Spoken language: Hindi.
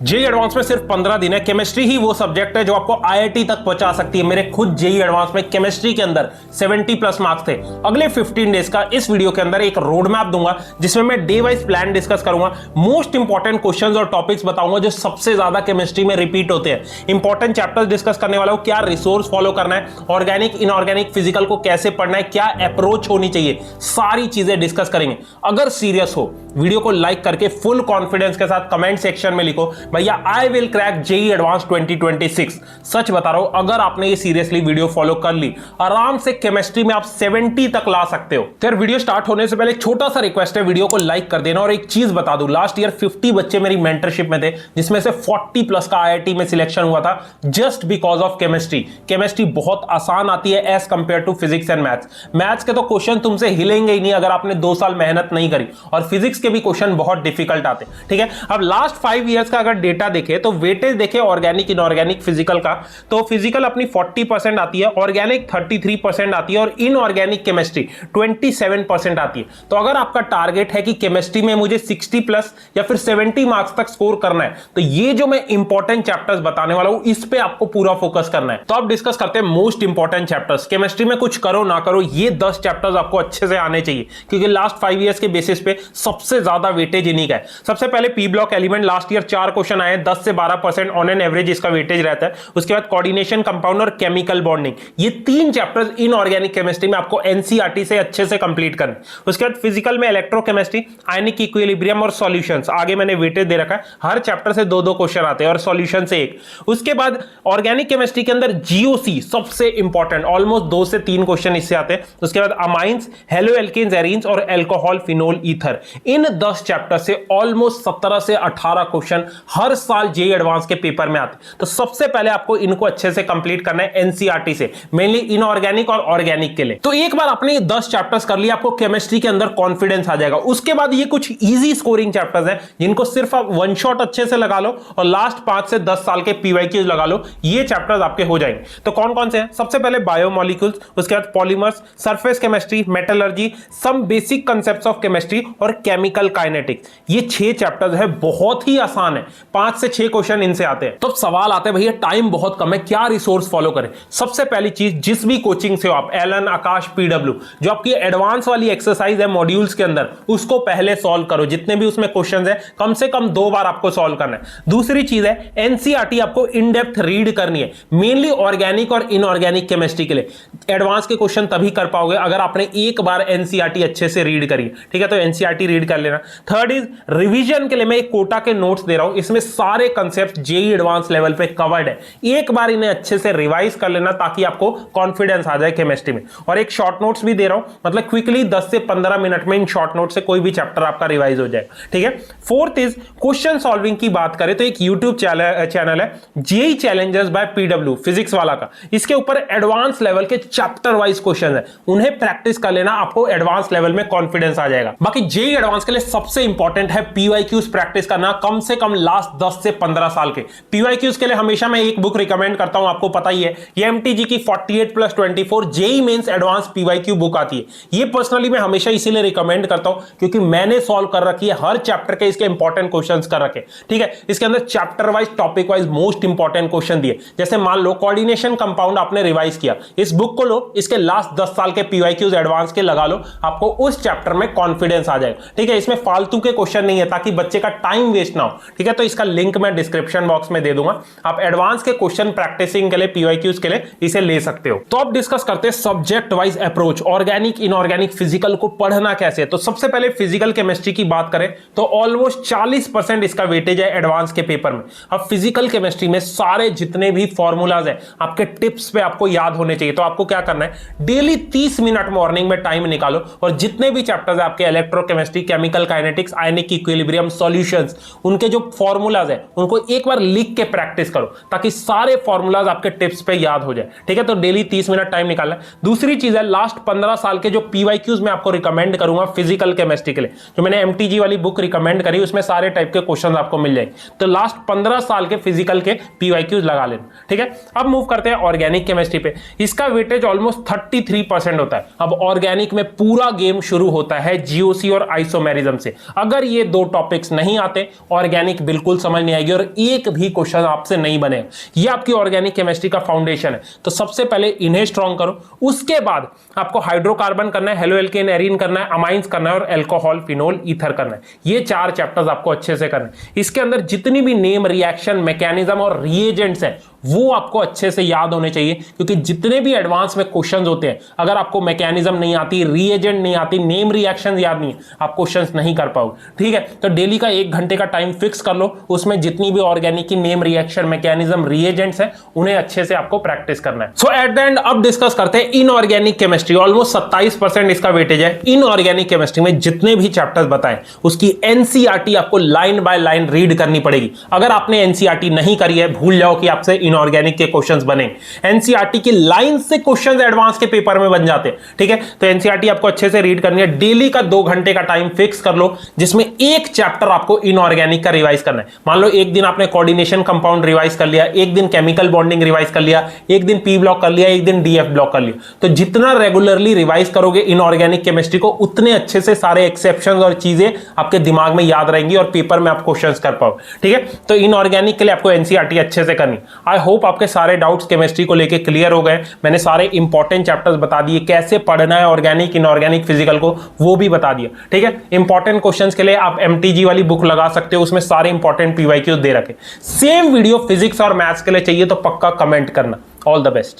जेईई एडवांस में सिर्फ 15 दिन है। केमिस्ट्री ही वो सब्जेक्ट है जो आपको आईआईटी तक पहुंचा सकती है। मेरे खुद जेईई एडवांस में केमिस्ट्री के अंदर 70 प्लस मार्क्स थे। अगले 15 डेज का इस वीडियो के अंदर एक रोड मैप दूंगा जिसमें मैं डे वाइज प्लान डिस्कस करूंगा। मोस्ट इंपॉर्टेंट क्वेश्चंस और टॉपिक्स बताऊंगा जो सबसे ज्यादा केमिस्ट्री में रिपीट होते हैं। इंपॉर्टेंट चैप्टर्स डिस्कस करने वाला हूं, क्या रिसोर्स फॉलो करना है, ऑर्गेनिक इनऑर्गेनिक फिजिकल को कैसे पढ़ना है, क्या अप्रोच होनी चाहिए, सारी चीजें डिस्कस करेंगे। अगर सीरियस हो वीडियो को लाइक करके फुल कॉन्फिडेंस के साथ कमेंट सेक्शन में लिखो भैया I will crack JEE advance 2026। सच बता रहा हूं, अगर आपने ये सीरियसली वीडियो फॉलो कर ली, आराम से केमिस्ट्री में आप 70 तक ला सकते हो। फिर वीडियो स्टार्ट होने से पहले एक छोटा सा रिक्वेस्ट है, वीडियो को लाइक कर देना। और एक चीज बता दूं, लास्ट ईयर 50 बच्चे मेरी मेंटरशिप में थे जिसमें से 40 प्लस का आईआईटी में सिलेक्शन हुआ था just because of chemistry. Chemistry बहुत आसान आती है as compare to physics and maths. Maths के तो क्वेश्चन तुमसे हिलेंगे ही नहीं अगर आपने 2 साल मेहनत नहीं करी, और फिजिक्स के भी क्वेश्चन बहुत डिफिकल्ट आते हैं। ठीक है, अब लास्ट 5 इयर्स का अगर डेटा देखे तो वेटेज देखे ऑर्गेनिक इनऑर्गेनिक फिजिकल का, तो फिजिकल अपनी 40% आती है, ऑर्गेनिक 33% आती है और इनऑर्गेनिक केमिस्ट्री 27% आती है। तो अगर आपका टारगेट है कि केमिस्ट्री में मुझे 60 प्लस या फिर 70 मार्क्स तक स्कोर करना है, तो ये जो मैं इंपॉर्टेंट चैप्टर्स बताने वाला हूं इस पे आपको पूरा फोकस करना है। तो अब डिस्कस करते हैं मोस्ट इंपॉर्टेंट चैप्टर्स। केमिस्ट्री में कुछ करो ना करो, ये 10 चैप्टर्स आपको अच्छे से आने चाहिए क्योंकि लास्ट 5 इयर्स के बेसिस पे सबसे ज्यादा वेटेज इन्हीं का है। सबसे पहले P block element, last year 4 question आए, 10 से 12% ऑन एन एवरेज इसका वेटेज रहता है। उसके बाद कोऑर्डिनेशन, कंपाउंड और केमिकल बॉन्डिंग, ये 3 चैप्टर्स इनऑर्गेनिक केमिस्ट्री में आपको एनसीईआरटी से अच्छे से कंप्लीट करने। उसके बाद फिजिकल में इलेक्ट्रोकेमिस्ट्री, आयनिक इक्विलिब्रियम और सॉल्यूशंस, आगे मैंने वेटेज दे रखा है, हर चैप्टर से 2-2 क्वेश्चन आते हैं और सॉल्यूशन से 1। उसके बाद ऑर्गेनिक केमिस्ट्री के अंदर जीओसी सबसे इंपॉर्टेंट, ऑलमोस्ट 2 से 3 क्वेश्चन इससे आते हैं। उसके बाद अमाइंस, हेलो एल्केन्स, एरीन्स और एल्कोहल, फिनोल, ईथर, इन 10 चैप्टर से ऑलमोस्ट 17 से 18 क्वेश्चन हर साल जेईई एडवांस के पेपर में आते हैं। तो सबसे पहले आपको इनको अच्छे से कंप्लीट करना है एनसीईआरटी से, मेनली इनऑर्गेनिक और ऑर्गेनिक के लिए। तो एक बार आपने 10 चैप्टर्स कर लिया, आपको केमिस्ट्री के अंदर कॉन्फिडेंस आ जाएगा। उसके बाद ये कुछ इजी स्कोरिंग चैप्टर्स हैं जिनको सिर्फ आप वन शॉट अच्छे से लगा लो और लास्ट 5 से 10 साल के पीवाईक्यूज लगा लो, ये चैप्टर्स आपके हो जाएंगे। तो कौन कौन से हैं? सबसे पहले बायोमोलिक्यूल्स, उसके बाद polymers, surface chemistry, metallurgy, some basic concepts of chemistry और केमिकल काइनेटिक्स। ये 6 चैप्टर्स है, बहुत ही आसान है, 5 से 6 क्वेश्चन इनसे आते हैं। तो सवाल आते हैं भैया टाइम बहुत कम है, क्या रिसोर्स फॉलो करें? सबसे पहली चीज, जिस भी कोचिंग से हो आप, एलन, आकाश, पीडब्ल्यू, जो आपकी एडवांस वाली एक्सरसाइज है मॉड्यूल्स के अंदर, उसको पहले सॉल्व करो। जितने भी उसमें क्वेश्चंस है कम से कम 2 बार आपको सॉल्व करना है। दूसरी चीज है एनसीईआरटी आपको इन डेप्थ रीड करनी है, मेनली ऑर्गेनिक और इनऑर्गेनिक केमिस्ट्री के लिए। एडवांस के क्वेश्चन तभी कर पाओगे अगर आपने एक बार एनसीईआरटी अच्छे से रीड करी। ठीक है, तो एनसीईआरटी रीड कर लेना। थर्ड इज रिवीजन के लिए मैं एक कोटा के नोट्स दे रहा हूं, इसमें सारे कांसेप्ट जेईई एडवांस लेवल पे कवर्ड है। एक बार इन्हें अच्छे से रिवाइज कर लेना ताकि आपको कॉन्फिडेंस आ जाए केमिस्ट्री में। और एक शॉर्ट नोट्स भी दे रहा हूं, मतलब क्विकली 10 से 15 मिनट में इन शॉर्ट नोट से कोई भी चैप्टर आपका रिवाइज हो जाएगा। ठीक है, फोर्थ इज क्वेश्चन सॉल्विंग की बात करें तो एक यूट्यूब चैनल है JEE challengers by PW, physics Wallah का। इसके ऊपर एडवांस लेवल के चैप्टर वाइज क्वेश्चन है, उन्हें प्रैक्टिस कर लेना, आपको एडवांस लेवल में कॉन्फिडेंस आ जाएगा। बाकी जेईई एडवांस के लिए सबसे इंपॉर्टेंट है पीवाईक्यूज प्रैक्टिस करना, कम से कम लास्ट 10 से 15 साल के। पीवाईक्यूज के लिए हमेशा मैं एक बुक रिकमेंड करता हूं, आपको पता ही है, ये एमटीजी की 48+24 JEE mains advance PYQ book आती है। ये पर्सनली मैं हमेशा इसीलिए रिकमेंड करता हूं क्योंकि मैंने सॉल्व कर रखी है, हर चैप्टर के इसके इंपॉर्टेंट क्वेश्चंस कर रखे। ठीक है, इसके अंदर chapter wise, topic wise most important question दिए। जैसे मान लो कोऑर्डिनेशन कंपाउंड आपने रिवाइज किया, इस बुक को लो, इसके लास्ट 10 साल के पीवाईक्यूज एडवांस के लगा लो, आपको उस चैप्टर में कॉन्फिडेंस आ जाएगा। ठीक है, इसमें फालतू के क्वेश्चन नहीं है ताकि बच्चे का टाइम वेस्ट ना हो। ठीक है, तो इसका लिंक मैं डिस्क्रिप्शन बॉक्स में दे दूंगा, आप एडवांस के क्वेश्चन प्रैक्टिसिंग के लिए, पीवाईक्यूज के लिए इसे ले सकते हो। तो अब डिस्कस करते हैं subject wise approach, organic inorganic physical को पढ़ना कैसे है। तो सबसे पहले फिजिकल केमिस्ट्री की बात करें तो ऑलमोस्ट 40% इसका वेटेज है एडवांस के पेपर में। अब फिजिकल केमिस्ट्री में सारे जितने भी फॉर्मूलाज है आपके टिप्स पे आपको याद होने चाहिए। तो आपको क्या करना है, डेली 30 मिनट मॉर्निंग में टाइम निकालो और जितने भी चैप्टर्स है आपके, electrochemistry, chemical kinetics, ionic equilibrium, solutions, उनके जो फॉर्मूलाज है उनको एक बार लिख के प्रैक्टिस करो ताकि सारे फॉर्मूलाज आपके टिप्स पे याद हो जाए। ठीक है, तो डेली 30 मिनट टाइम निकालना है। दूसरी चीज है, लास्ट 15 साल के जो पीवाईक्यूज मैं आपको रिकमेंड करूंगा फिजिकल केमिस्ट्री के लिए, जो मैंने एमटीजी वाली बुक रिकमेंड करी, उसमें सारे टाइप के क्वेश्चन आपको मिल जाएंगे। तो लास्ट 15 साल के फिजिकल के पीवाईक्यूज लगा लेना। ठीक है, अब मूव करते हैं ऑर्गेनिक केमिस्ट्री पे। इसका वेटेज ऑलमोस्ट 33% होता है। अब ऑर्गेनिक में पूरा गेम शुरू होता है जीओसी और आइसोमेरिज्म से। अगर ये 2 टॉपिक्स नहीं आते, ऑर्गेनिक बिल्कुल समझ नहीं आएगी और एक भी क्वेश्चन आपसे नहीं बनेगा। ये आपकी ऑर्गेनिक केमिस्ट्री का फाउंडेशन है। तो सबसे पहले इन्हें स्ट्रॉन्ग करो, उसके बाद आपको हाइड्रोकार्बन करना है, हेलो एल्केन एरीन करना है, अमाइंस करना है और एल्कोहल फिनोल ईथर करना है। ये 4 चैप्टर्स आपको अच्छे से करना है। इसके अंदर जितनी भी नेम, रिएक्शन, मैकेनिज्म और रिएजेंट्स हैं वो आपको अच्छे से याद होने चाहिए, क्योंकि जितने भी एडवांस में क्वेश्चंस होते हैं, अगर आपको मैकेनिज्म नहीं आती, रिएजेंट नहीं आती, नेम रिएक्शन याद नहीं है, आप क्वेश्चंस नहीं कर पाओगे। ठीक है, तो डेली का 1 घंटे का टाइम फिक्स कर लो, उसमें जितनी भी ऑर्गेनिक की नेम, रिएक्शन, मैकेनिज्म, रिएजेंट्स हैं उन्हें अच्छे से आपको प्रैक्टिस करना है। सो एट द एंड अब डिस्कस करते हैं इनऑर्गेनिक केमिस्ट्री। ऑलमोस्ट 27% इसका वेटेज है। इनऑर्गेनिक केमिस्ट्री में जितने भी चैप्टर्स बताएं उसकी एनसीईआरटी आपको लाइन बाय लाइन रीड करनी पड़ेगी। अगर आपने एनसीईआरटी नहीं करी है, भूल जाओ कि आपसे इनऑर्गेनिक के क्वेश्चंस बने। एनसीईआरटी की लाइन से क्वेश्चंस एडवांस के पेपर में बन जाते हैं। ठीक है, तो एनसीईआरटी आपको अच्छे से रीड करनी है। डेली का 2 घंटे का टाइम फिक्स कर लो, जिसमें एक चैप्टर आपको इनऑर्गेनिक का रिवाइज करना है। मान लो एक दिन आपने कोऑर्डिनेशन कंपाउंड रिवाइज कर लिया, एक दिन केमिकल बॉन्डिंग रिवाइज कर लिया, एक दिन पी ब्लॉक कर लिया, एक दिन डीएफ ब्लॉक कर लिया। तो जितना रेगुलरली रिवाइज करोगे इनऑर्गेनिक केमिस्ट्री को, उतने अच्छे से सारे एक्सेप्शंस और चीजें आपके दिमाग में याद रहेंगी और पेपर में आप क्वेश्चंस कर पाओ। ठीक है, तो इनऑर्गेनिक के लिए आपको एनसीईआरटी अच्छे से करनी। आई होप आपके सारे डाउट्स केमिस्ट्री को लेके क्लियर हो गए। मैंने सारे इंपॉर्टेंट चैप्टर्स बता दिए, कैसे पढ़ना है ऑर्गेनिक, इनऑर्गेनिक, फिजिकल को, वो भी बता दिया। ठीक है, इंपॉर्टेंट क्वेश्चंस के लिए आप एमटीजी वाली बुक लगा सकते हो, उसमें सारे इंपॉर्टेंट पीवाईक्यूज दे रखे। सेम वीडियो फिजिक्स और मैथ्स के लिए चाहिए तो पक्का कमेंट करना। All the best.